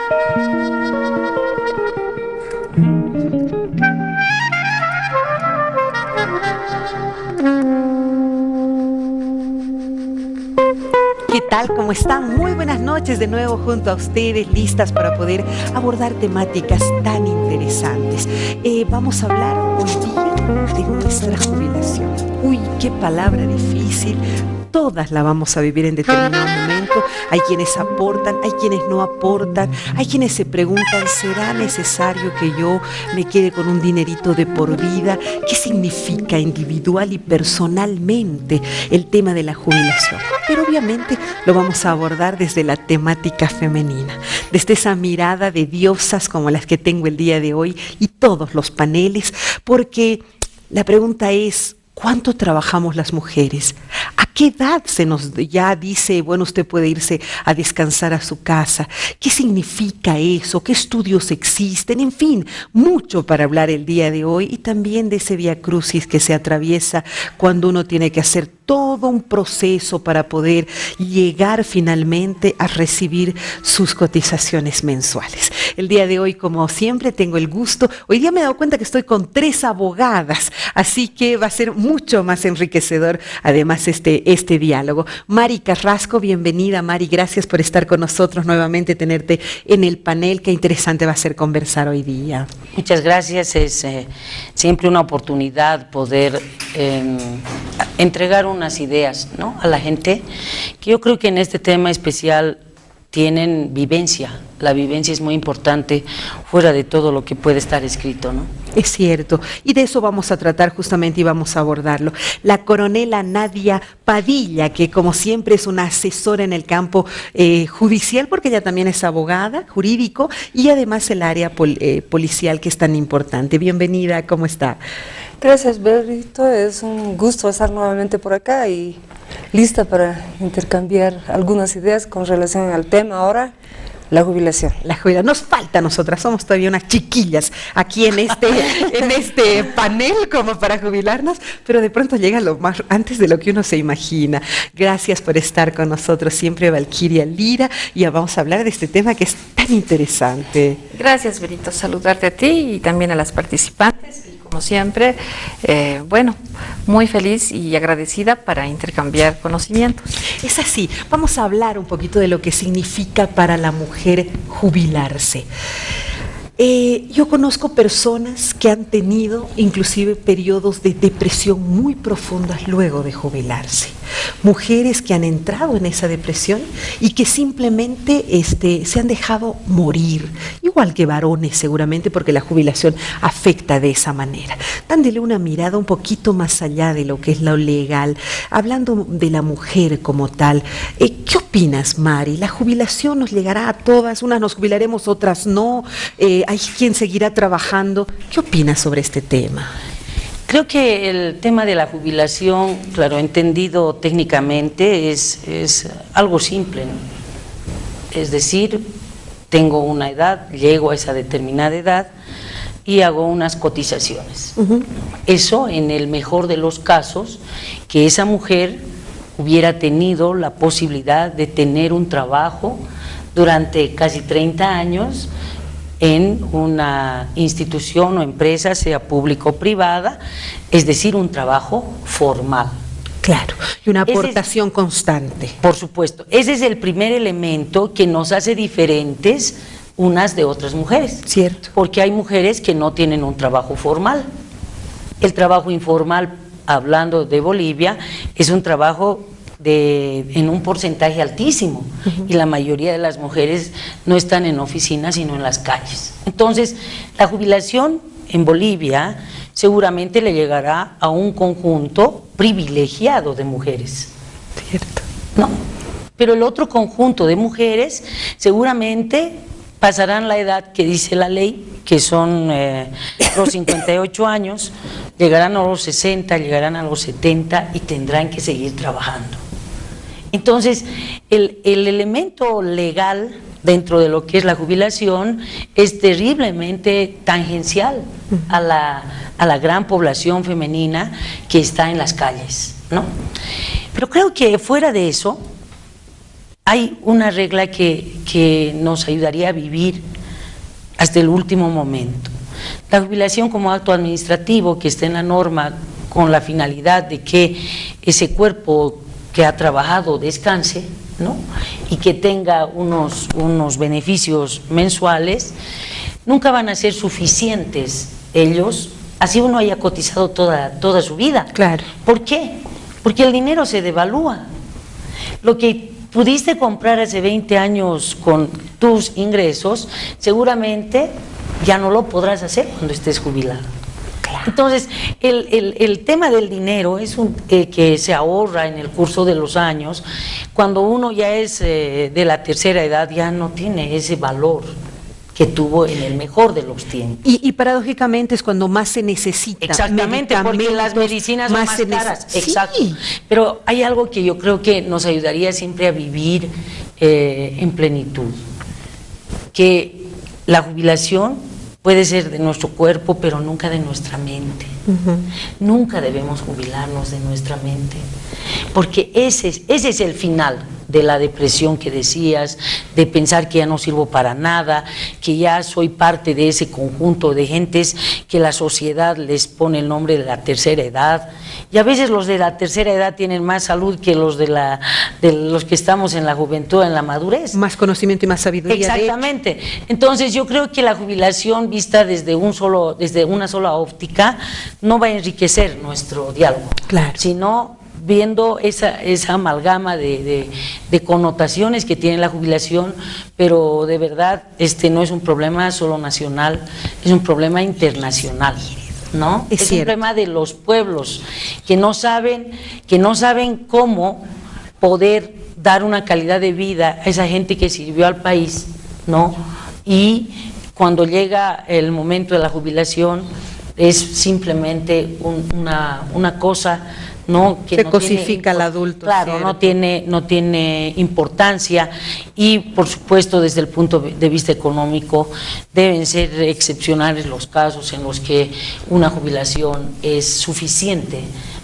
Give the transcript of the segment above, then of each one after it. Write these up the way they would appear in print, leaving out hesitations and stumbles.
¿Qué tal? ¿Cómo están? Muy buenas noches de nuevo junto a ustedes, listas para poder abordar temáticas tan interesantes. Vamos a hablar hoy día de nuestra jubilación. Uy, qué palabra difícil. Todas la vamos a vivir en determinado momento. Hay quienes aportan, hay quienes no aportan, hay quienes se preguntan, ¿será necesario que yo me quede con un dinerito de por vida? ¿Qué significa individual y personalmente el tema de la jubilación? Pero obviamente lo vamos a abordar desde la temática femenina, desde esa mirada de diosas como las que tengo el día de hoy y todos los paneles, porque la pregunta es, ¿cuánto trabajamos las mujeres? ¿A qué edad se nos ya dice, bueno, usted puede irse a descansar a su casa? ¿Qué significa eso? ¿Qué estudios existen? En fin, mucho para hablar el día de hoy y también de ese vía crucis que se atraviesa cuando uno tiene que hacer todo un proceso para poder llegar finalmente a recibir sus cotizaciones mensuales. El día de hoy, como siempre, tengo el gusto. Hoy día me he dado cuenta que estoy con 3 abogadas, así que va a ser mucho más enriquecedor, además, este diálogo. Mari Carrasco, bienvenida, Mari, gracias por estar con nosotros nuevamente, tenerte en el panel. Qué interesante va a ser conversar hoy día. Muchas gracias, es siempre una oportunidad poder entregar unas ideas, ¿no?, a la gente, que yo creo que en este tema especial tienen vivencia. La vivencia es muy importante fuera de todo lo que puede estar escrito, ¿no? Es cierto, y de eso vamos a tratar justamente y vamos a abordarlo. La coronela Nadia Padilla, que como siempre es una asesora en el campo judicial, porque ella también es abogada, jurídico, y además el área policial, que es tan importante. Bienvenida, ¿cómo está? Gracias, Berrito, es un gusto estar nuevamente por acá y lista para intercambiar algunas ideas con relación al tema ahora, la jubilación. La jubilación. Nos falta a nosotras, somos todavía unas chiquillas aquí en este panel como para jubilarnos, pero de pronto llega lo más antes de lo que uno se imagina. Gracias por estar con nosotros siempre, Valquiria Lira, y ya vamos a hablar de este tema que es tan interesante. Gracias, Berito, saludarte a ti y también a las participantes. Como siempre, bueno, muy feliz y agradecida para intercambiar conocimientos. Es así, vamos a hablar un poquito de lo que significa para la mujer jubilarse. Yo conozco personas que han tenido inclusive periodos de depresión muy profundas luego de jubilarse. Mujeres que han entrado en esa depresión y que simplemente se han dejado morir, igual que varones seguramente, porque la jubilación afecta de esa manera. Dándole una mirada un poquito más allá de lo que es lo legal, hablando de la mujer como tal. ¿Qué opinas, Mari? ¿La jubilación nos llegará a todas? Unas nos jubilaremos, otras no. ¿Hay quien seguirá trabajando? ¿Qué opinas sobre este tema? Creo que el tema de la jubilación, claro, entendido técnicamente, es algo simple, ¿no? Es decir, tengo una edad, llego a esa determinada edad y hago unas cotizaciones. Eso, en el mejor de los casos, que esa mujer hubiera tenido la posibilidad de tener un trabajo durante casi 30 años en una institución o empresa, sea pública o privada, es decir, un trabajo formal. Claro, y una aportación constante. Por supuesto, ese es el primer elemento que nos hace diferentes unas de otras mujeres. Cierto. Porque hay mujeres que no tienen un trabajo formal. El trabajo informal, hablando de Bolivia, es un trabajo en un porcentaje altísimo, y la mayoría de las mujeres no están en oficinas sino en las calles. Entonces, la jubilación en Bolivia seguramente le llegará a un conjunto privilegiado de mujeres. Cierto. No, pero el otro conjunto de mujeres seguramente pasarán la edad que dice la ley, que son los 58 años, llegarán a los 60, llegarán a los 70 y tendrán que seguir trabajando. Entonces, el elemento legal dentro de lo que es la jubilación es terriblemente tangencial a la gran población femenina que está en las calles, ¿no? Pero creo que fuera de eso hay una regla que nos ayudaría a vivir hasta el último momento. La jubilación como acto administrativo que está en la norma con la finalidad de que ese cuerpo que ha trabajado descanse, ¿no? Y que tenga unos beneficios mensuales, nunca van a ser suficientes ellos, así uno haya cotizado toda su vida. Claro. ¿Por qué? Porque el dinero se devalúa. Lo que pudiste comprar hace 20 años con tus ingresos, seguramente ya no lo podrás hacer cuando estés jubilado. Claro. Entonces, el tema del dinero es que se ahorra en el curso de los años. Cuando uno ya es de la tercera edad, ya no tiene ese valor que tuvo en el mejor de los tiempos. Y paradójicamente es cuando más se necesita. Exactamente, porque las medicinas son más caras. Exacto. Sí. Pero hay algo que yo creo que nos ayudaría siempre a vivir en plenitud, que la jubilación puede ser de nuestro cuerpo, pero nunca de nuestra mente. Nunca debemos jubilarnos de nuestra mente, porque ese es el final de la depresión que decías, de pensar que ya no sirvo para nada, que ya soy parte de ese conjunto de gentes que la sociedad les pone el nombre de la tercera edad, y a veces los de la tercera edad tienen más salud que los de los que estamos en la juventud, en la madurez. Más conocimiento y más sabiduría. Exactamente. Entonces yo creo que la jubilación vista desde una sola óptica no va a enriquecer nuestro diálogo, claro, sino viendo esa amalgama de connotaciones que tiene la jubilación, pero de verdad no es un problema solo nacional, es un problema internacional, ¿no? Es un problema de los pueblos que no saben cómo poder dar una calidad de vida a esa gente que sirvió al país, ¿no? Y cuando llega el momento de la jubilación es simplemente una cosa, ¿no? Que se no cosifica al adulto. Claro, no tiene importancia, y por supuesto desde el punto de vista económico deben ser excepcionales los casos en los que una jubilación es suficiente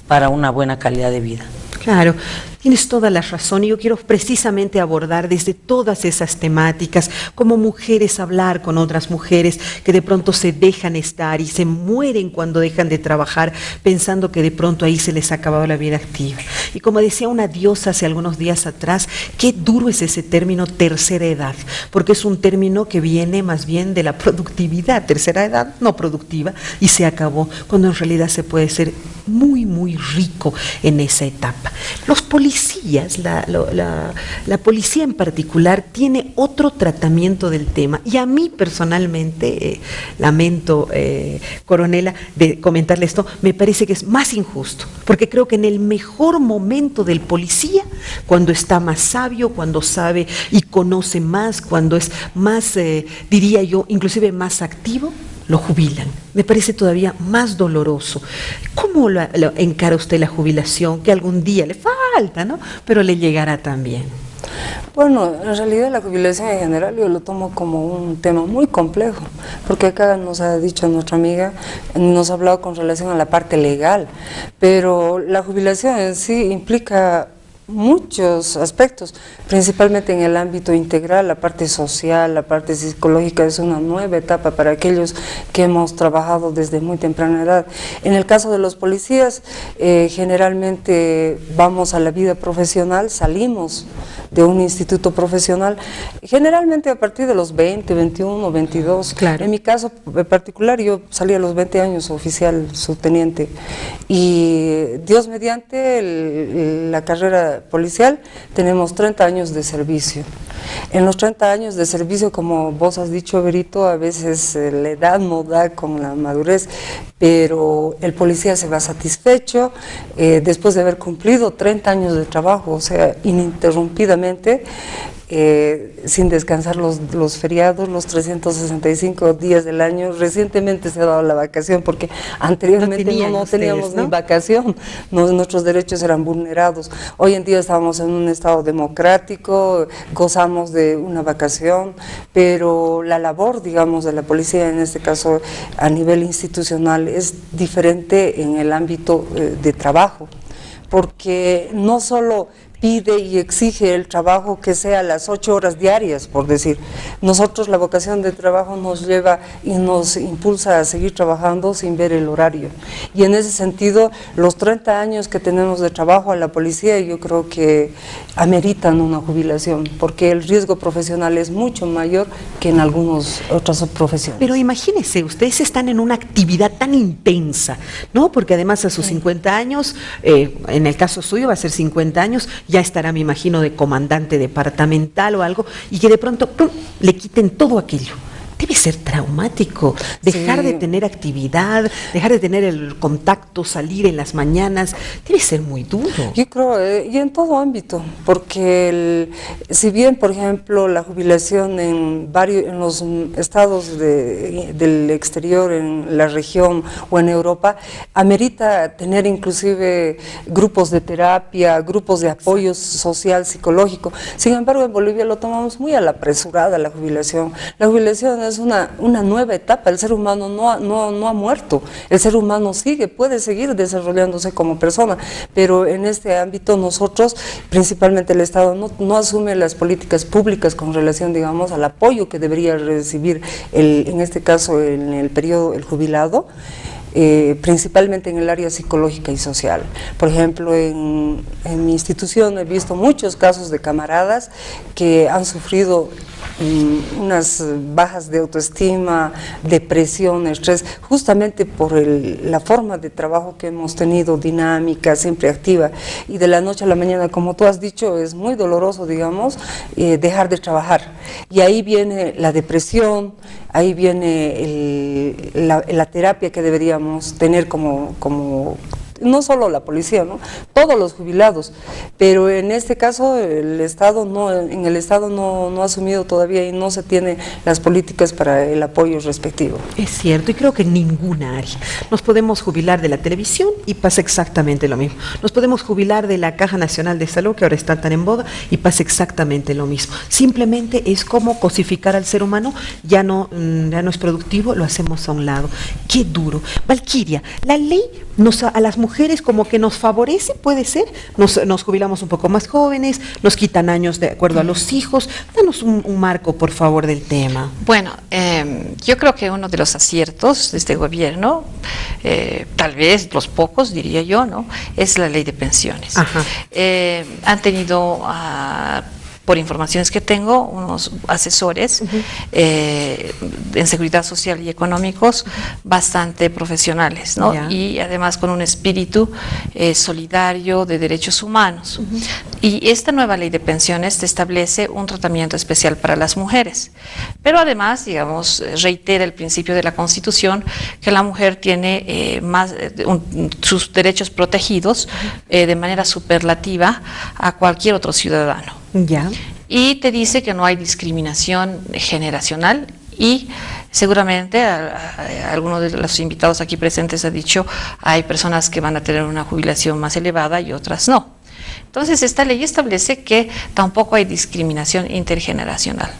para una buena calidad de vida. Claro, tienes toda la razón, y yo quiero precisamente abordar desde todas esas temáticas, como mujeres, hablar con otras mujeres que de pronto se dejan estar y se mueren cuando dejan de trabajar, pensando que de pronto ahí se les ha acabado la vida activa. Y como decía una diosa hace algunos días atrás, qué duro es ese término tercera edad, porque es un término que viene más bien de la productividad, tercera edad no productiva, y se acabó, cuando en realidad se puede ser muy, muy rico en esa etapa. Los policías, la policía en particular, tiene otro tratamiento del tema, y a mí personalmente, lamento, coronela, de comentarle esto, me parece que es más injusto, porque creo que en el mejor momento del policía, cuando está más sabio, cuando sabe y conoce más, cuando es más, diría yo, inclusive más activo, lo jubilan. Me parece todavía más doloroso. ¿Cómo lo encara usted la jubilación? Que algún día le falta, ¿no? Pero le llegará también. Bueno, en realidad la jubilación en general yo lo tomo como un tema muy complejo, porque acá nos ha dicho nuestra amiga, nos ha hablado con relación a la parte legal, pero la jubilación en sí implica muchos aspectos, principalmente en el ámbito integral, la parte social, la parte psicológica. Es una nueva etapa para aquellos que hemos trabajado desde muy temprana edad. En el caso de los policías, generalmente vamos a la vida profesional, salimos de un instituto profesional, generalmente a partir de los 20, 21, 22. Claro. En mi caso particular, yo salí a los 20 años, oficial, subteniente, y Dios mediante la carrera policial tenemos 30 años de servicio. En los 30 años de servicio, como vos has dicho, Berito, a veces la edad no da con la madurez, pero el policía se va satisfecho después de haber cumplido 30 años de trabajo, o sea, ininterrumpidamente, sin descansar los feriados, los 365 días del año. Recientemente se ha dado la vacación, porque anteriormente no teníamos ni vacación, nuestros derechos eran vulnerados. Hoy en día estamos en un estado democrático, gozamos de una vacación, pero la labor, digamos, de la policía, en este caso a nivel institucional, es diferente en el ámbito de trabajo, porque no solo pide y exige el trabajo que sea las 8 horas diarias, por decir. Nosotros la vocación de trabajo nos lleva y nos impulsa a seguir trabajando sin ver el horario. Y en ese sentido, los 30 años que tenemos de trabajo a la policía, yo creo que ameritan una jubilación, porque el riesgo profesional es mucho mayor que en algunas otras profesiones. Pero imagínense, ustedes están en una actividad tan intensa, ¿no? Porque además a sus 50 años, en el caso suyo va a ser 50 años, ya estará, me imagino, de comandante departamental o algo, y que de pronto ¡pum!, le quiten todo aquello. Debe ser traumático, dejar de tener actividad, dejar de tener el contacto, salir en las mañanas, debe ser muy duro. Yo creo, y en todo ámbito, porque si bien, por ejemplo, la jubilación en los estados del exterior, en la región o en Europa, amerita tener inclusive grupos de terapia, grupos de apoyo social, psicológico. Sin embargo, en Bolivia lo tomamos muy a la apresurada, la jubilación. La jubilación es una nueva etapa, el ser humano no ha muerto, el ser humano puede seguir desarrollándose como persona, pero en este ámbito nosotros, principalmente el Estado, no asume las políticas públicas con relación, digamos, al apoyo que debería recibir, en este caso, en el periodo, el jubilado, principalmente en el área psicológica y social. Por ejemplo, en mi institución he visto muchos casos de camaradas que han sufrido unas bajas de autoestima, depresión, estrés, justamente por la forma de trabajo que hemos tenido, dinámica, siempre activa, y de la noche a la mañana, como tú has dicho, es muy doloroso, digamos, dejar de trabajar, y ahí viene la depresión, ahí viene la terapia que deberíamos tener como no solo la policía, ¿no?, todos los jubilados, pero en este caso en el Estado no ha asumido todavía y no se tiene las políticas para el apoyo respectivo. Es cierto, y creo que en ninguna área. Nos podemos jubilar de la televisión y pasa exactamente lo mismo. Nos podemos jubilar de la Caja Nacional de Salud, que ahora está tan en boga, y pasa exactamente lo mismo. Simplemente es como cosificar al ser humano, ya no es productivo, lo hacemos a un lado. Qué duro. Valquiria, la ley a las mujeres como que nos favorece, puede ser, nos jubilamos un poco más jóvenes, nos quitan años de acuerdo a los hijos. Danos un marco, por favor, del tema. Bueno, yo creo que uno de los aciertos de este gobierno, tal vez los pocos, diría yo, ¿no?, es la ley de pensiones. Han tenido por informaciones que tengo, unos asesores en seguridad social y económicos bastante profesionales, ¿no? Y además con un espíritu solidario de derechos humanos. Y esta nueva ley de pensiones te establece un tratamiento especial para las mujeres, pero además, digamos, reitera el principio de la Constitución que la mujer tiene sus derechos protegidos de manera superlativa a cualquier otro ciudadano. Y te dice que no hay discriminación generacional y seguramente alguno de los invitados aquí presentes ha dicho hay personas que van a tener una jubilación más elevada y otras no. Entonces esta ley establece que tampoco hay discriminación intergeneracional.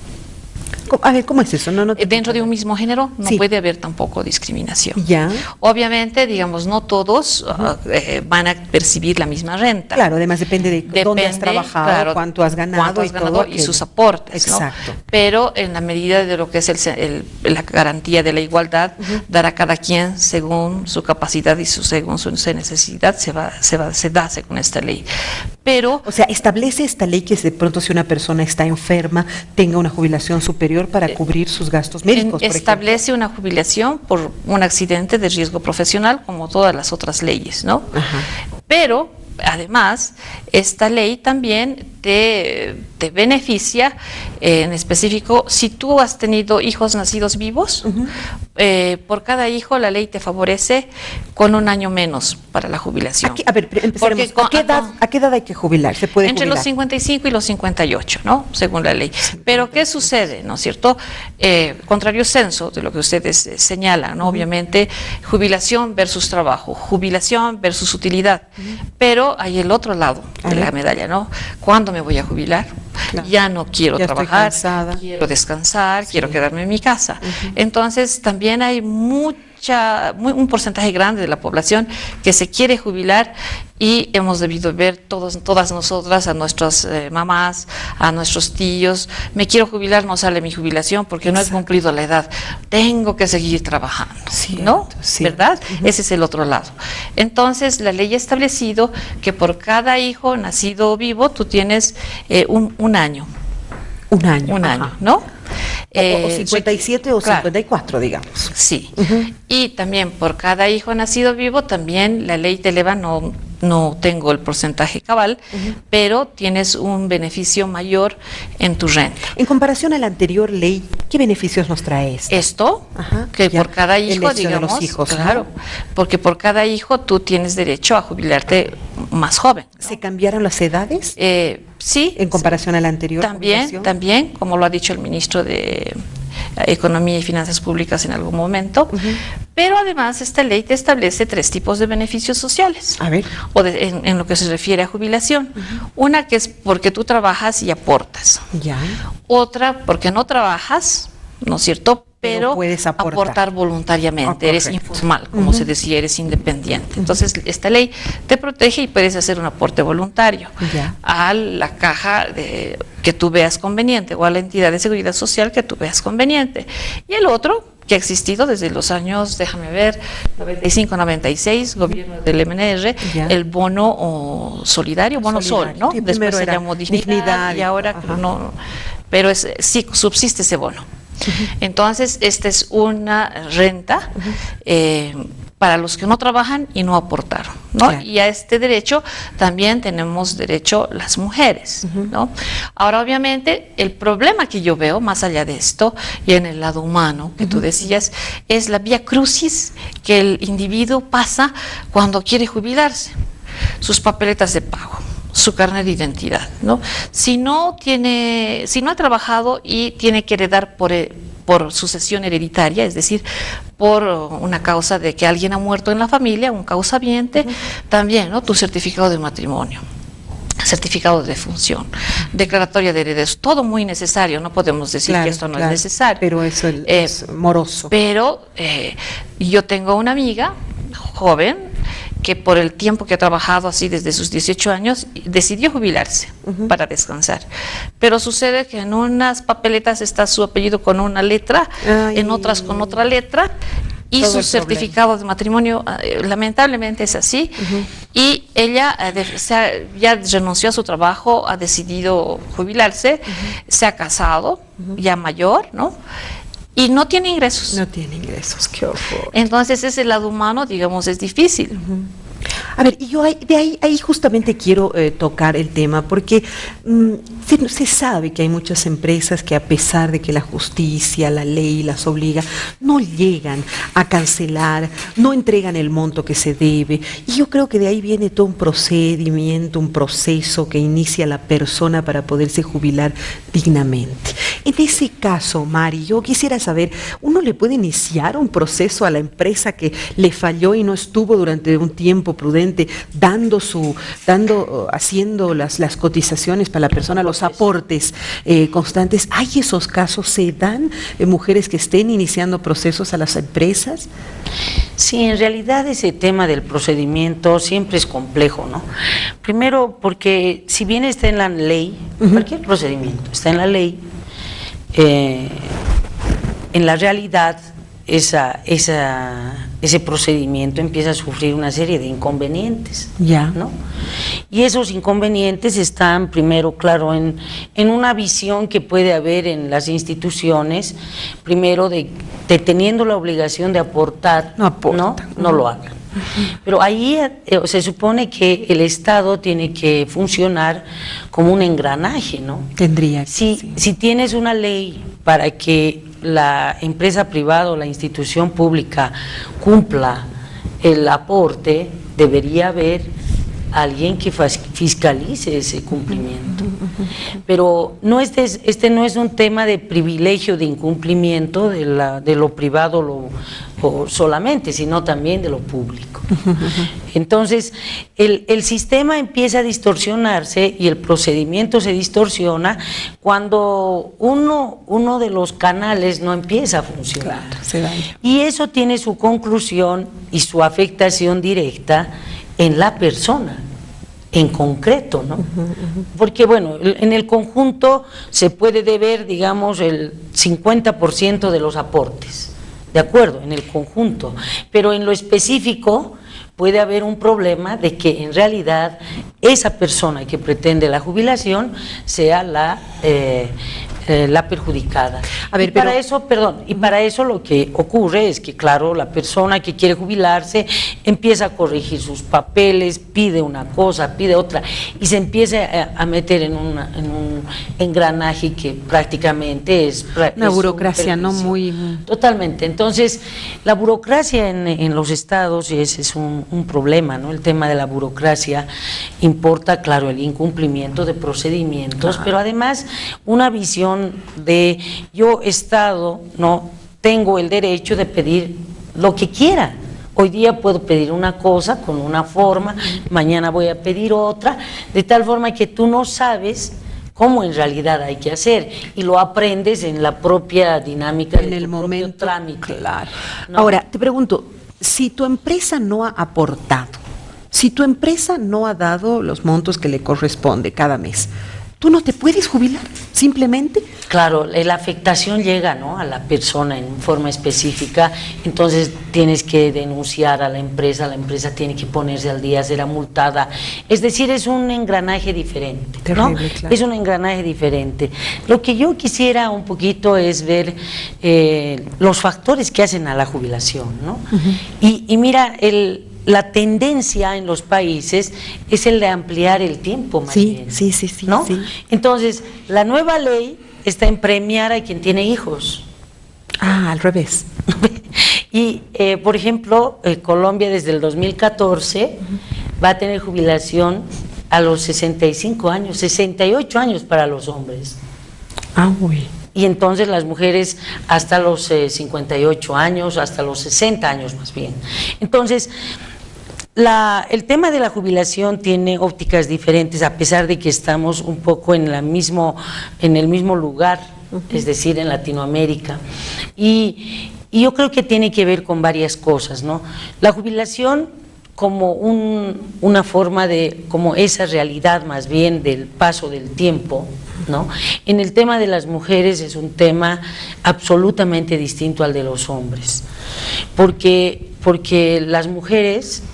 A ver, ¿cómo es eso? Dentro de un mismo género no puede haber tampoco discriminación. Obviamente, digamos, no todos van a percibir la misma renta. Claro, además depende de dónde has trabajado, claro, cuánto has ganado y sus aportes. Exacto. ¿No? Pero en la medida de lo que es la garantía de la igualdad, dar a cada quien según su capacidad y según su necesidad se da según esta ley. Pero, o sea, establece esta ley que de pronto si una persona está enferma tenga una jubilación superior para cubrir sus gastos médicos. Establece una jubilación por un accidente de riesgo profesional como todas las otras leyes, ¿no? Pero además esta ley también te beneficia en específico si tú has tenido hijos nacidos vivos, por cada hijo la ley te favorece con un año menos para la jubilación. A ver, empecemos. ¿A qué edad hay que jubilar? ¿Se puede entre jubilar? Los 55 y los 58, ¿no?, según la ley. Pero ¿qué sucede, no es cierto? Contrario censo de lo que ustedes señalan, ¿no? Obviamente, jubilación versus trabajo, jubilación versus utilidad, pero hay el otro lado de la medalla, ¿no? ¿Cuándo me voy a jubilar? Ya no quiero trabajar, quiero descansar, quiero quedarme en mi casa. Entonces también hay mucha un porcentaje grande de la población que se quiere jubilar y hemos debido ver todas nosotras, a nuestras mamás, a nuestros tíos, me quiero jubilar, no sale mi jubilación porque no he cumplido la edad, tengo que seguir trabajando, ¿no? ¿Verdad? Ese es el otro lado. Entonces, la ley ha establecido que por cada hijo nacido vivo tú tienes un año. Un año. Un año, ¿no? O 57 o 54, digamos. Sí. Y también por cada hijo nacido vivo, también la ley te eleva, no tengo el porcentaje cabal, pero tienes un beneficio mayor en tu renta. En comparación a la anterior ley, ¿qué beneficios nos trae esto? Esto, que por cada hijo, digamos, de los hijos, claro, porque por cada hijo tú tienes derecho a jubilarte más joven, ¿no? ¿Se cambiaron las edades? Sí. En comparación a la anterior. También, como lo ha dicho el ministro de Economía y Finanzas Públicas en algún momento, pero además esta ley te establece 3 tipos de beneficios sociales. A ver. En lo que se refiere a jubilación. Una que es porque tú trabajas y aportas. Ya. Otra porque no trabajas, ¿no es cierto? Pero puedes aportar voluntariamente, eres informal, como se decía, eres independiente. Entonces, esta ley te protege y puedes hacer un aporte voluntario a la caja que tú veas conveniente o a la entidad de seguridad social que tú veas conveniente. Y el otro, que ha existido desde los años, déjame ver, 95-96, gobierno del MNR, el bono solidario, bono sol, ¿no? Sí, después se llamó dignidad y ahora no, pero sí subsiste ese bono. Entonces, esta es una renta para los que no trabajan y no aportaron, ¿no? Claro. Y a este derecho también tenemos derecho las mujeres, ¿no? Ahora, obviamente, el problema que yo veo, más allá de esto, y en el lado humano, que tú decías, es la vía crucis que el individuo pasa cuando quiere jubilarse, sus papeletas de pago, su carnet de identidad, ¿no? Si no ha trabajado y tiene que heredar por sucesión hereditaria, es decir, por una causa de que alguien ha muerto en la familia, un causaviente, también, ¿no? Tu certificado de matrimonio, certificado de defunción, declaratoria de herederos, todo muy necesario, no podemos decir que esto no es necesario. Pero eso es moroso. Pero yo tengo una amiga joven que por el tiempo que ha trabajado así desde sus 18 años, decidió jubilarse para descansar. Pero sucede que en unas papeletas está su apellido con una letra, en otras con otra letra, y su certificado de matrimonio lamentablemente es así, y ella ya renunció a su trabajo, ha decidido jubilarse, se ha casado, ya mayor, ¿no? Y no tiene ingresos. No tiene ingresos, qué horror. Entonces ese lado humano, digamos, es difícil. A ver, y yo ahí justamente quiero tocar el tema, porque se sabe que hay muchas empresas que, a pesar de que la justicia, la ley las obliga, no llegan a cancelar, no entregan el monto que se debe, y yo creo que de ahí viene todo un procedimiento, un proceso que inicia la persona para poderse jubilar dignamente. En ese caso, Mari, yo quisiera saber, ¿uno le puede iniciar un proceso a la empresa que le falló y no estuvo durante un tiempo prudente haciendo las cotizaciones para la persona, los aportes constantes? ¿Hay esos casos? ¿Se dan mujeres que estén iniciando procesos a las empresas? Sí, en realidad ese tema del procedimiento siempre es complejo, ¿no? Primero porque si bien está en la ley, cualquier procedimiento está en la ley, en la realidad ese procedimiento empieza a sufrir una serie de inconvenientes, ¿no? Y esos inconvenientes están primero, claro, en una visión que puede haber en las instituciones, primero de teniendo la obligación de aportar, no lo hagan. Pero ahí se supone que el Estado tiene que funcionar como un engranaje, ¿no? Tendría que, si tienes una ley para que la empresa privada o la institución pública cumpla el aporte, debería haber alguien que fiscalice ese cumplimiento. Pero no este no es un tema de privilegio de incumplimiento de lo privado o solamente, sino también de lo público. Entonces, el sistema empieza a distorsionarse y el procedimiento se distorsiona cuando uno de los canales no empieza a funcionar. Claro, se daña. Y eso tiene su conclusión y su afectación directa en la persona, en concreto, ¿no? Porque, bueno, en el conjunto se puede deber, digamos, el 50% de los aportes, ¿de acuerdo? En el conjunto, pero en lo específico puede haber un problema de que en realidad esa persona que pretende la jubilación sea la perjudicada. A ver, para eso lo que ocurre es que, claro, la persona que quiere jubilarse empieza a corregir sus papeles, pide una cosa, pide otra, y se empieza a meter en un engranaje que prácticamente es una burocracia, ¿no? Muy... Totalmente. Entonces, la burocracia en los estados, y ese es un problema, ¿no? El tema de la burocracia importa, claro, el incumplimiento de procedimientos, pero además una visión de yo Estado, no tengo el derecho de pedir lo que quiera. Hoy día puedo pedir una cosa con una forma, mañana voy a pedir otra, de tal forma que tú no sabes cómo en realidad hay que hacer y lo aprendes en la propia dinámica en de el tu momento, propio trámite. Claro. ¿No? Ahora, te pregunto, si tu empresa no ha aportado, si tu empresa no ha dado los montos que le corresponde cada mes, ¿tú no te puedes jubilar simplemente? Claro, la afectación llega, ¿no?, a la persona en forma específica, entonces tienes que denunciar a la empresa tiene que ponerse al día, será multada, es decir, es un engranaje diferente, ¿no? Terrible, claro. Es un engranaje diferente. Lo que yo quisiera un poquito es ver los factores que hacen a la jubilación, ¿no? Y mira, la tendencia en los países es el de ampliar el tiempo más bien, Sí, ¿no? sí. Entonces, la nueva ley está en premiar a quien tiene hijos. Ah, al revés. Y, por ejemplo, Colombia desde el 2014 va a tener jubilación a los 65 años, 68 años para los hombres. Ah, uy. Y entonces las mujeres hasta los 58 años, hasta los 60 años más bien. Entonces, el tema de la jubilación tiene ópticas diferentes, a pesar de que estamos un poco en el mismo lugar, es decir, en Latinoamérica. Y yo creo que tiene que ver con varias cosas, ¿no? La jubilación como una forma de, como esa realidad más bien del paso del tiempo, ¿no? En el tema de las mujeres es un tema absolutamente distinto al de los hombres, porque las mujeres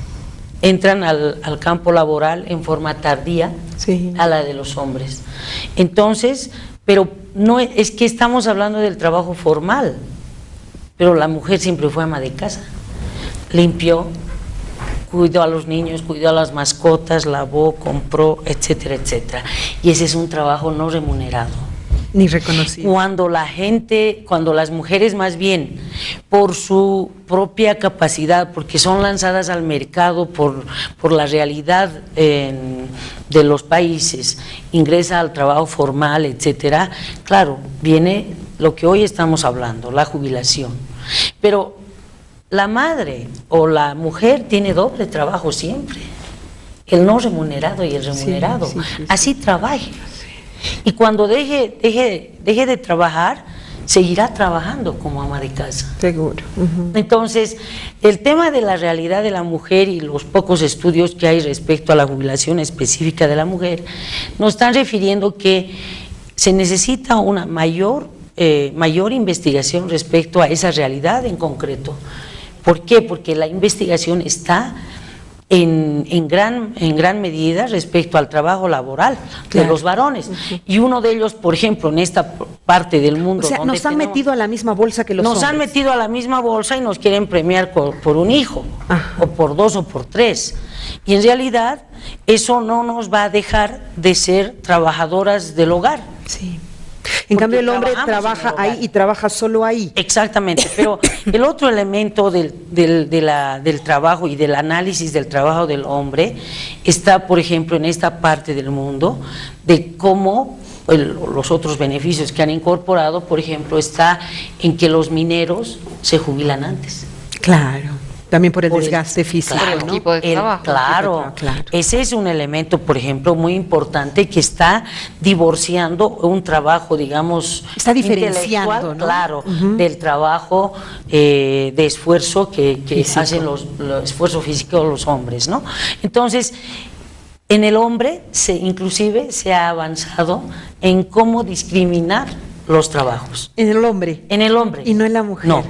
entran al campo laboral en forma tardía a la de los hombres. Entonces, pero no es que estamos hablando del trabajo formal, pero la mujer siempre fue ama de casa, limpió, cuidó a los niños, cuidó a las mascotas, lavó, compró, etcétera, etcétera. Y ese es un trabajo no remunerado. Ni reconocido. Cuando las mujeres más bien, por su propia capacidad, porque son lanzadas al mercado por la realidad de los países, ingresa al trabajo formal, etcétera, claro, viene lo que hoy estamos hablando, la jubilación. Pero la madre o la mujer tiene doble trabajo siempre, el no remunerado y el remunerado, Sí. así trabaje. Y cuando deje de trabajar, seguirá trabajando como ama de casa. Seguro. Entonces, el tema de la realidad de la mujer y los pocos estudios que hay respecto a la jubilación específica de la mujer, nos están refiriendo que se necesita una mayor investigación respecto a esa realidad en concreto. ¿Por qué? Porque la investigación está en gran medida respecto al trabajo laboral de los varones. Y uno de ellos, por ejemplo, en esta parte del mundo… O sea, nos han metido a la misma bolsa que los hombres. Nos han metido a la misma bolsa y nos quieren premiar por un hijo, o por 2 o por 3. Y en realidad eso no nos va a dejar de ser trabajadoras del hogar. Sí. En cambio, el Porque hombre trabajamos en trabaja el hogar. ahí y trabaja solo ahí. Exactamente, pero el otro elemento del trabajo y del análisis del trabajo del hombre está, por ejemplo, en esta parte del mundo, de cómo los otros beneficios que han incorporado, por ejemplo, está en que los mineros se jubilan antes. Claro. También por el Por desgaste físico, claro, ¿no? equipo de trabajo. Claro, Claro. ese es un elemento, por ejemplo, muy importante que está divorciando un trabajo, digamos, Está diferenciando, intelectual, ¿no? claro, del trabajo de esfuerzo que Físico. hacen los esfuerzo físico los hombres, ¿no? Entonces, en el hombre inclusive se ha avanzado en cómo discriminar los trabajos. En el hombre. En el hombre. Y no en la mujer. No.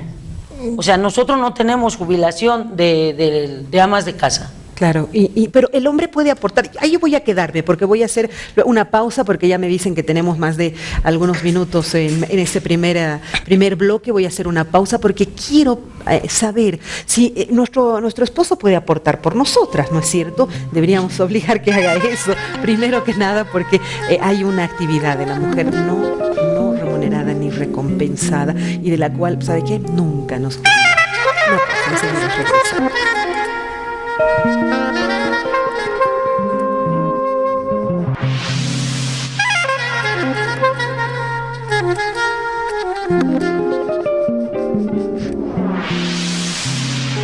O sea, nosotros no tenemos jubilación de amas de casa. Claro, pero el hombre puede aportar. Ahí voy a quedarme porque voy a hacer una pausa porque ya me dicen que tenemos más de algunos minutos en este primer bloque. Voy a hacer una pausa porque quiero saber si nuestro esposo puede aportar por nosotras, ¿no es cierto? Deberíamos obligar que haga eso, primero que nada porque hay una actividad de la mujer no remunerada ni recompensada y de la cual, ¿sabe qué? Nunca nos olvidamos. Una pausa, enseguida regresamos.